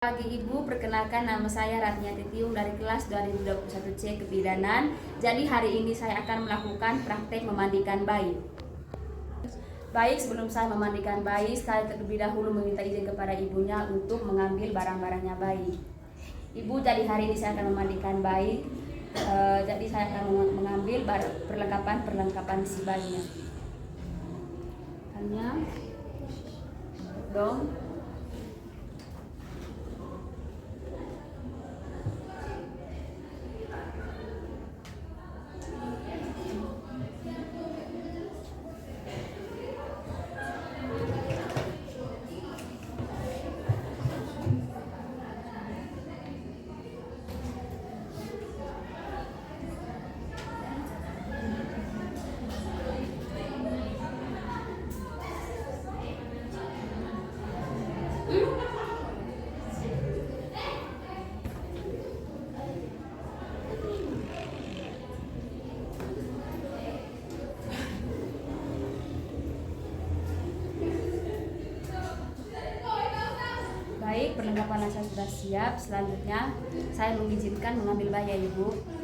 Pagi Ibu, perkenalkan nama saya Ratniati Tiung dari kelas 2021C Kebidanan. Jadi hari ini saya akan melakukan praktek memandikan bayi. Baik, sebelum saya memandikan bayi, saya terlebih dahulu meminta izin kepada ibunya untuk mengambil barang-barangnya bayi. Ibu, jadi hari ini saya akan memandikan bayi. Jadi saya akan mengambil perlengkapan si bayinya. Hanya dong. Baik, perlengkapan saya sudah siap. Selanjutnya saya mengizinkan mengambil bayi ya, Ibu.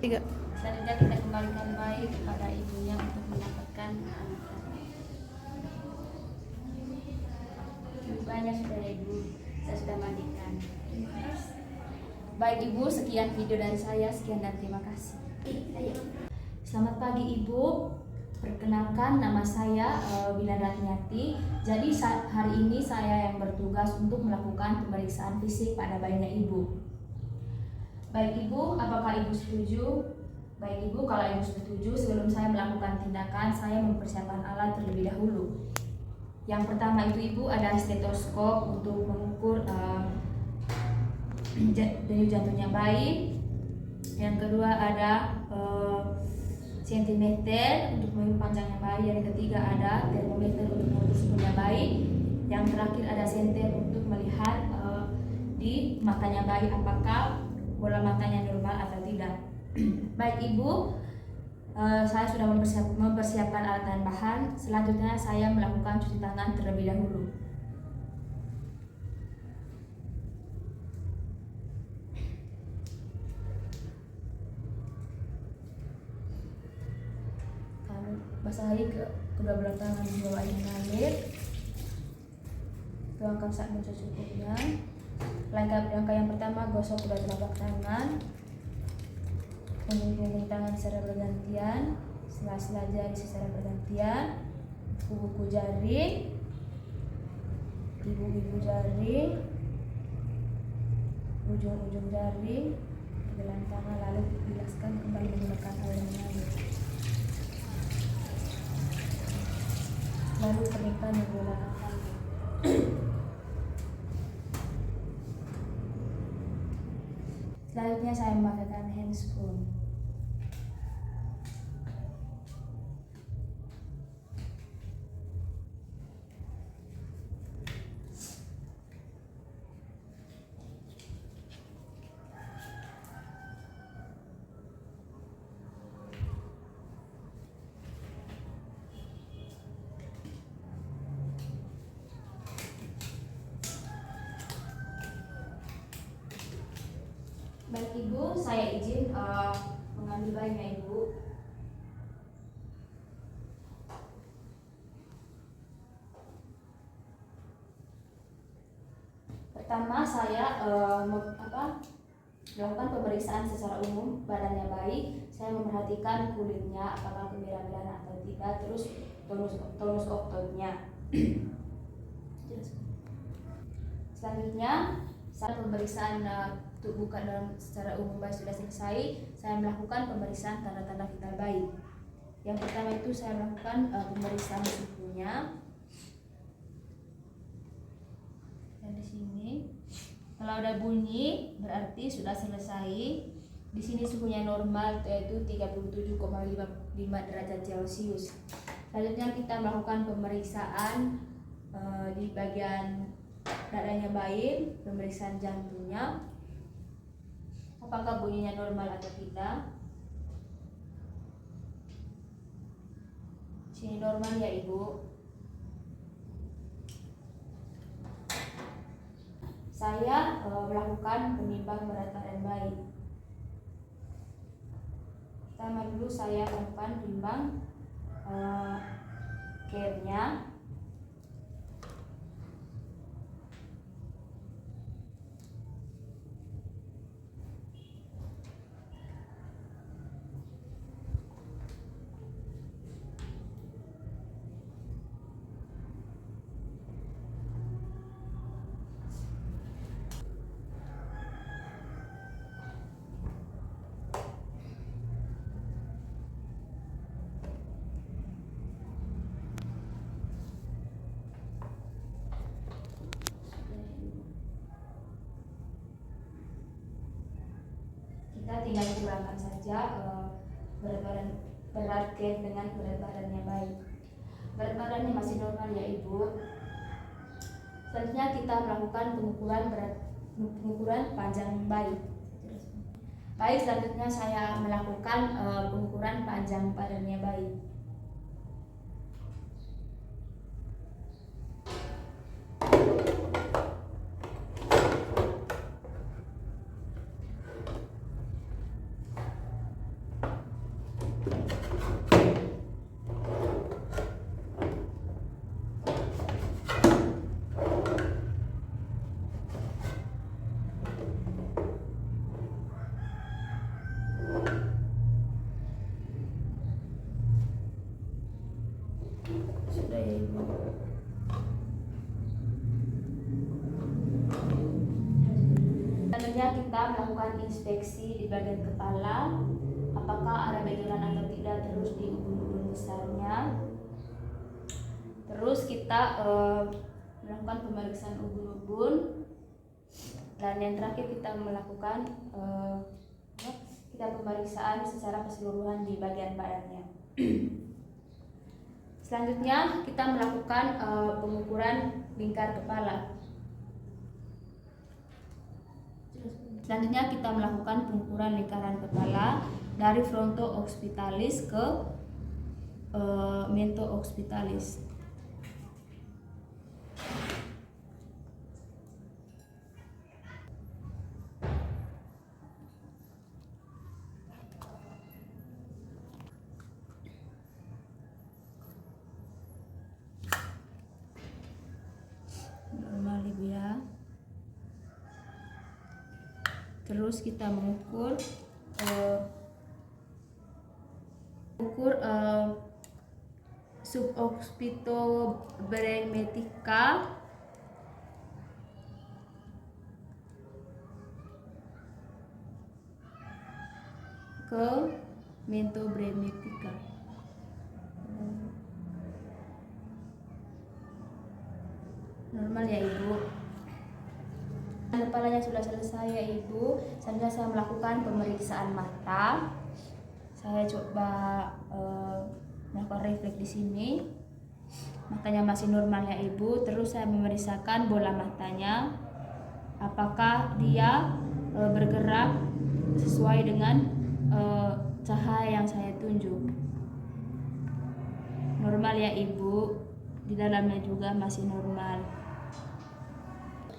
Tiga. Selanjutnya kita kembalikan bayi kepada ibunya untuk mendapatkan banyak sudah ya ibu, saya sudah mandikan. Baik ibu, sekian video dari saya, sekian dan terima kasih. Selamat pagi ibu, perkenalkan nama saya Bila Ratniati. Jadi hari ini saya yang bertugas untuk melakukan pemeriksaan fisik pada bayinya ibu. Baik ibu, apakah ibu setuju? Baik ibu, kalau ibu setuju, sebelum saya melakukan tindakan, saya mempersiapkan alat terlebih dahulu. Yang pertama itu ibu ada stetoskop untuk mengukur denyut jantungnya bayi. Yang kedua ada sentimeter untuk mengukur panjangnya bayi. Yang ketiga ada termometer untuk mengukur suhunya bayi. Yang terakhir ada senter untuk melihat di matanya bayi apakah bola matanya normal atau tidak. Baik ibu, saya sudah mempersiapkan alat dan bahan. Selanjutnya saya melakukan cuci tangan terlebih dahulu. Kami basahi kedua belah tangan di bawah air mengalir. Tuangkan sabun secukupnya. Langkah yang pertama, gosok kedua telapak tangan. Punggung tangan secara bergantian, sela-sela jari secara bergantian, kuku jari, ibu jari, ujung jari, pergelangan tangan, lalu bilaskan kembali menggunakan air mengalir. Lalu keringkan menggunakan tangan. Selanjutnya saya memakaikan handscoon. Baik ibu, saya izin mengambil bayinya ibu. Pertama saya melakukan pemeriksaan secara umum badannya bayi. Saya memperhatikan kulitnya apakah kemerah-merahan atau tidak, terus tonus ototnya. Selanjutnya saat pemeriksaan tubuh dalam secara umum bayi sudah selesai, saya melakukan pemeriksaan tanda-tanda vital bayi. Yang pertama itu saya melakukan pemeriksaan suhunya. Dan di sini kalau ada bunyi berarti sudah selesai. Di sini suhunya normal yaitu 37,5 derajat Celcius. Selanjutnya kita melakukan pemeriksaan di bagian dadanya bayi, pemeriksaan jantungnya. Apakah bunyinya normal atau tidak? Sini normal ya ibu. Saya melakukan penimbang berat badan bayi. Pertama dulu saya lakukan timbang care-nya. Kita tinggal kurangkan saja berat care dengan berat badannya bayi. Berat badannya masih normal ya ibu. Selanjutnya kita melakukan pengukuran panjang bayi. Baik, selanjutnya saya melakukan pengukuran panjang badannya bayi. Selanjutnya kita melakukan inspeksi di bagian kepala, apakah ada benjolan atau tidak, terus di ubun-ubun besarnya. Terus kita melakukan pemeriksaan ubun-ubun, dan yang terakhir kita melakukan pemeriksaan secara keseluruhan di bagian badannya. Selanjutnya kita melakukan pengukuran lingkar kepala. Selanjutnya kita melakukan pengukuran lingkaran kepala dari fronto occipitalis ke mento occipitalis. Normal ibu ya. Terus kita mengukur suboccipitobremetica ke mentobremetica. Normal ya ibu. Kepalanya sudah selesai ya ibu. Selanjutnya saya melakukan pemeriksaan mata. Saya coba melakukan refleks di sini. Matanya masih normal ya ibu. Terus saya memeriksakan bola matanya, apakah dia bergerak sesuai dengan cahaya yang saya tunjuk. Normal ya ibu. Di dalamnya juga masih normal.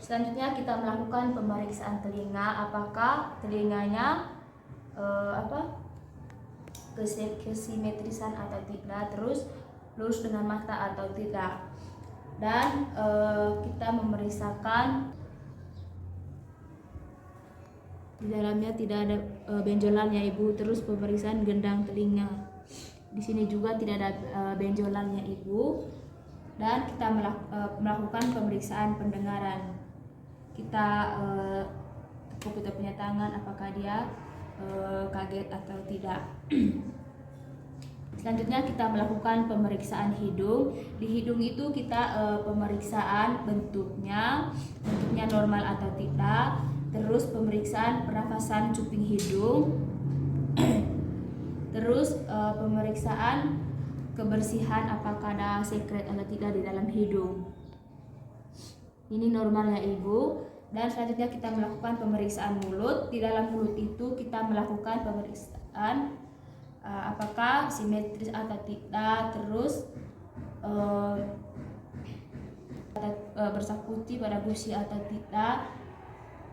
Selanjutnya kita melakukan pemeriksaan telinga, apakah telinganya kesimetrisan atau tidak, terus lurus dengan mata atau tidak. Dan kita memeriksakan di dalamnya tidak ada benjolan ya ibu. Terus pemeriksaan gendang telinga, di sini juga tidak ada benjolannya ibu. Dan kita melakukan pemeriksaan pendengaran. Kita tepuk kita punya tangan, apakah dia kaget atau tidak. Selanjutnya kita melakukan pemeriksaan hidung. Di hidung itu kita pemeriksaan bentuknya normal atau tidak. Terus pemeriksaan pernafasan cuping hidung. Terus pemeriksaan kebersihan, apakah ada sekret atau tidak di dalam hidung. Ini normal ya ibu. Dan selanjutnya kita melakukan pemeriksaan mulut. Di dalam mulut itu kita melakukan pemeriksaan apakah simetris atau tidak, terus bersangkuti pada gusi atau tidak,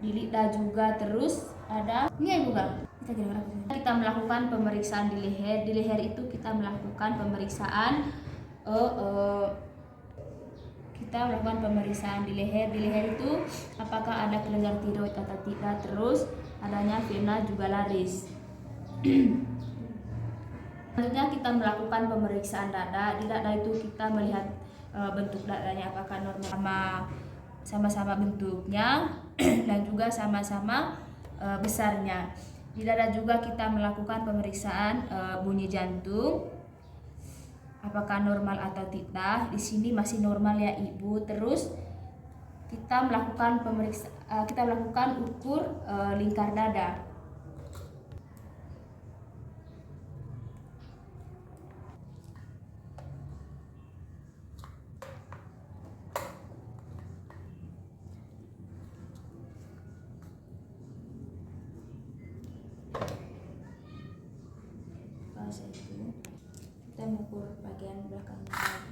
di lidah juga. Terus ada ini ibu kan kita melakukan pemeriksaan di leher. Di leher itu kita melakukan pemeriksaan di leher. Di leher itu apakah ada kelenjar tiroid atau tidak, terus adanya vena jugularis. Selanjutnya kita melakukan pemeriksaan dada. Di dada itu kita melihat bentuk dadanya, apakah normal, sama-sama bentuknya dan juga sama-sama besarnya. Di dada juga kita melakukan pemeriksaan bunyi jantung, apakah normal atau tidak. Di sini masih normal ya ibu. Terus kita melakukan ukur lingkar dada. Itu kita mengukur bagian belakang kepala.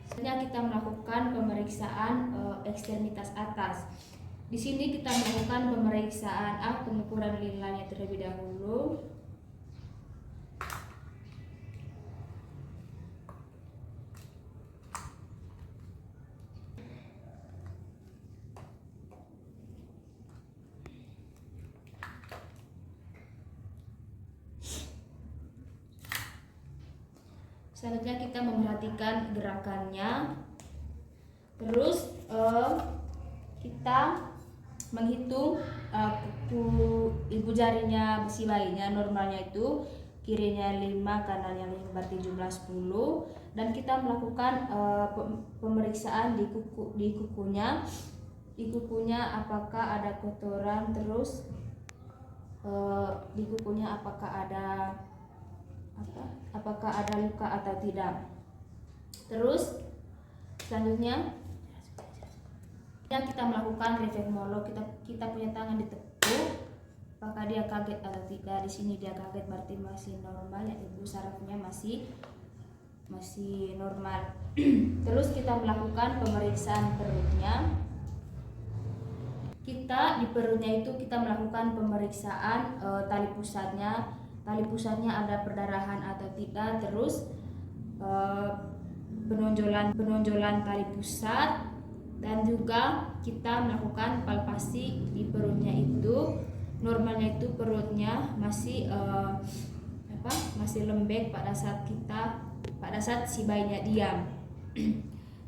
Selanjutnya kita melakukan pemeriksaan ekstremitas atas. Di sini kita melakukan pemeriksaan pengukuran lilanya terlebih dahulu. Selanjutnya kita memperhatikan gerakannya. Terus kita menghitung kuku ibu jarinya si bayinya. Normalnya itu kirinya 5, kanannya 5, berarti jumlah 10. Dan kita melakukan pemeriksaan di kukunya. Di kukunya apakah ada kotoran, terus di kukunya apakah ada luka atau tidak. Terus selanjutnya kita melakukan reflekmolog. Kita punya tangan ditekuk, apakah dia kaget atau tidak. Di sini dia kaget, berarti masih normal ya ibu, sarafnya masih normal. Terus kita melakukan pemeriksaan perutnya. Di perutnya itu kita melakukan pemeriksaan tali pusatnya. Tali pusatnya ada perdarahan atau tidak. Terus penonjolan tali pusat, dan juga kita melakukan palpasi di perutnya itu. Normalnya itu perutnya masih lembek pada saat si bayinya diam.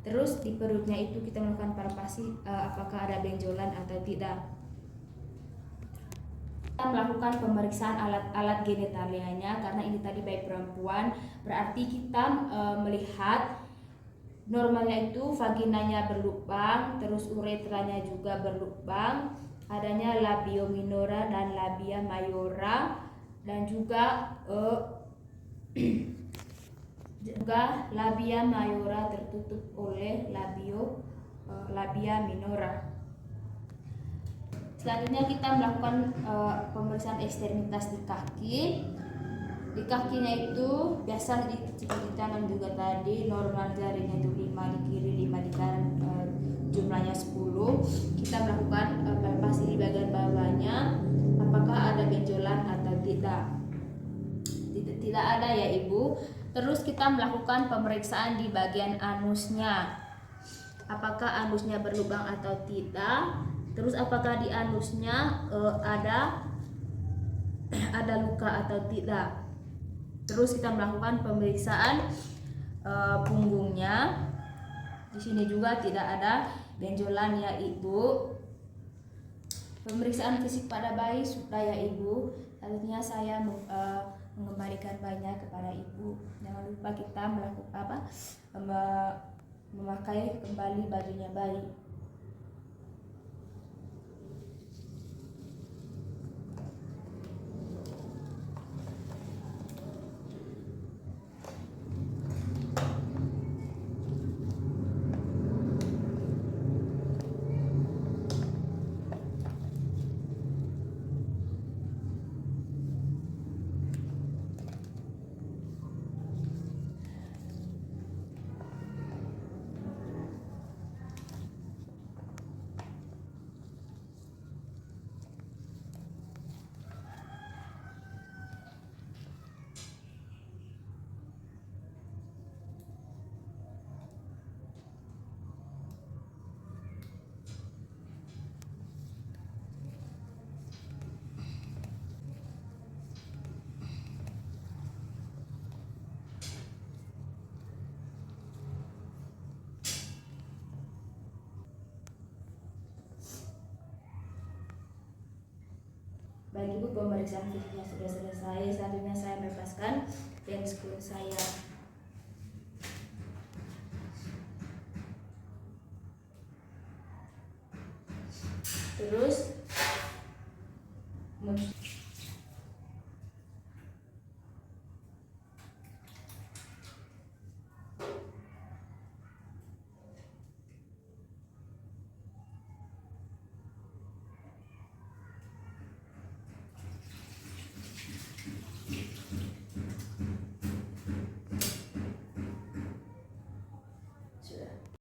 Terus di perutnya itu kita melakukan palpasi apakah ada benjolan atau tidak. Kita melakukan pemeriksaan alat genitalianya, karena ini tadi bayi perempuan, berarti kita melihat normalnya itu vaginanya berlubang, terus uretranya juga berlubang, adanya labio minora dan labia mayora, dan juga labia mayora tertutup oleh labia minora. Selanjutnya kita melakukan pemeriksaan ekstremitas di kaki. Di kakinya itu biasa di tangan juga tadi, normal jarinya itu 5 di kiri, 5 di kanan, jumlahnya 10. Kita melakukan palpasi di bagian bawahnya, apakah ada benjolan atau tidak. Tidak ada ya ibu. Terus kita melakukan pemeriksaan di bagian anusnya, apakah anusnya berlubang atau tidak. Terus apakah di anusnya ada luka atau tidak. Terus kita melakukan pemeriksaan punggungnya. Di sini juga tidak ada benjolan ya ibu. Pemeriksaan fisik pada bayi sudah ya ibu. Selanjutnya saya mengembalikan bayinya kepada ibu. Jangan lupa kita melakukan memakai kembali bajunya bayi. Baik ibu, pemeriksaan fisiknya sudah selesai. Selanjutnya saya melepaskan penskul saya. Terus